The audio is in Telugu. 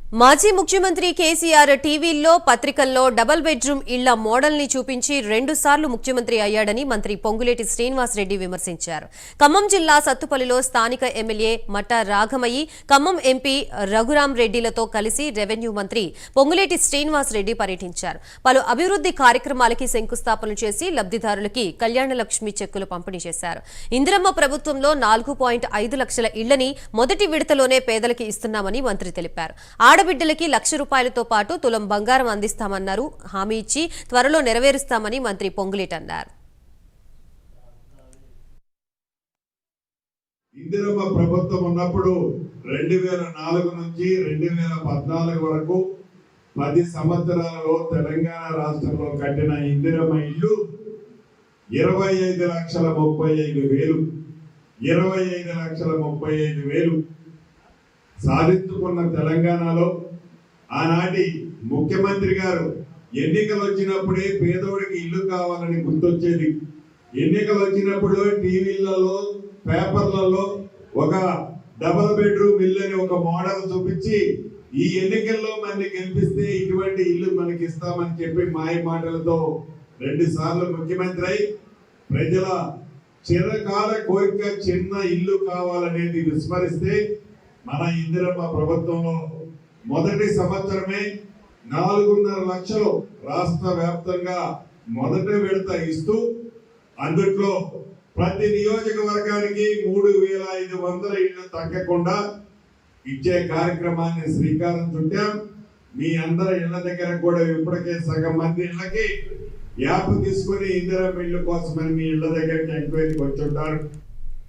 మాజీ ముఖ్యమంత్రి కేసీఆర్ టీవీల్లో పత్రికల్లో డబుల్ బెడ్రూమ్ ఇళ్ల మోడల్ ని చూపించి 2 సార్లు ముఖ్యమంత్రి అయ్యాడని మంత్రి పొంగులేటి శ్రీనివాసరెడ్డి విమర్శించారు. ఖమ్మం జిల్లా సత్తుపల్లిలో స్థానిక ఎమ్మెల్యే మట్ట రాఘమయ్యి, ఖమ్మం ఎంపీ రఘురాం రెడ్డిలతో కలిసి రెవెన్యూ మంత్రి పొంగులేటి శ్రీనివాసరెడ్డి పర్యటించారు. పలు అభివృద్ధి కార్యక్రమాలకి శంకుస్థాపనలు చేసి లబ్ధిదారులకి కళ్యాణలక్ష్మి చెక్కులు పంపిణీ చేశారు. ఇందిరమ్మ ప్రభుత్వంలో 4.5 లక్షల ఇళ్లని మొదటి విడతలోనే పేదలకి ఇస్తున్నామని మంత్రి తెలిపారు. ఆడబిడ్డలకి ₹1,00,000తో పాటు తులం బంగారం అందిస్తామన్నారు. హామీ ఇచ్చి త్వరలో నెరవేరుస్తామని మంత్రి పొంగులేటి అన్నారు. ఇందిరమ్మ ప్రభుత్వం ఉన్నప్పుడు 2004 నుంచి 2014 వరకు 10 సంవత్సరాలలో తెలంగాణ రాష్ట్రంలో కట్టిన ఇందిరమ్మ ఇల్లు 25,35,000 25,35,000 సాధించుకున్న తెలంగాణలో ఆనాటి ముఖ్యమంత్రి గారు ఎన్నికలు వచ్చినప్పుడే పేదోడికి ఇల్లు కావాలని గుర్తొచ్చేది. ఎన్నికలు వచ్చినప్పుడు టీవీలలో పేపర్లలో ఒక డబుల్ బెడ్రూమ్ ఇల్లు అని ఒక మోడల్ చూపించి ఈ ఎన్నికల్లో మనకి గెలిపిస్తే ఇటువంటి ఇల్లు మనకి ఇస్తామని చెప్పి మాయ మాటలతో 2 సార్లు ముఖ్యమంత్రి అయి ప్రజల చిరకాల కోరిక చిన్న ఇల్లు కావాలనేది విస్మరిస్తే మన ఇందిరమ్మ ప్రభుత్వంలో మొదటి సంవత్సరమే 4.5 లక్షలు రాష్ట్ర వ్యాప్తంగా మొదటి విడత ఇస్తూ అందుట్లో ప్రతి నియోజకవర్గానికి 3,500 ఇళ్లు తగ్గకుండా ఇచ్చే కార్యక్రమాన్ని శ్రీకారం చుట్టాం. మీ అందరి ఇళ్ల దగ్గర కూడా ఇప్పటికే సగం మంది ఇళ్లకి యాప్ తీసుకుని ఇందిరమ్మ ఇళ్ల కోసమని మీ ఇళ్ల దగ్గరికి ఎంక్వైరీకి వచ్చి ఉంటారు.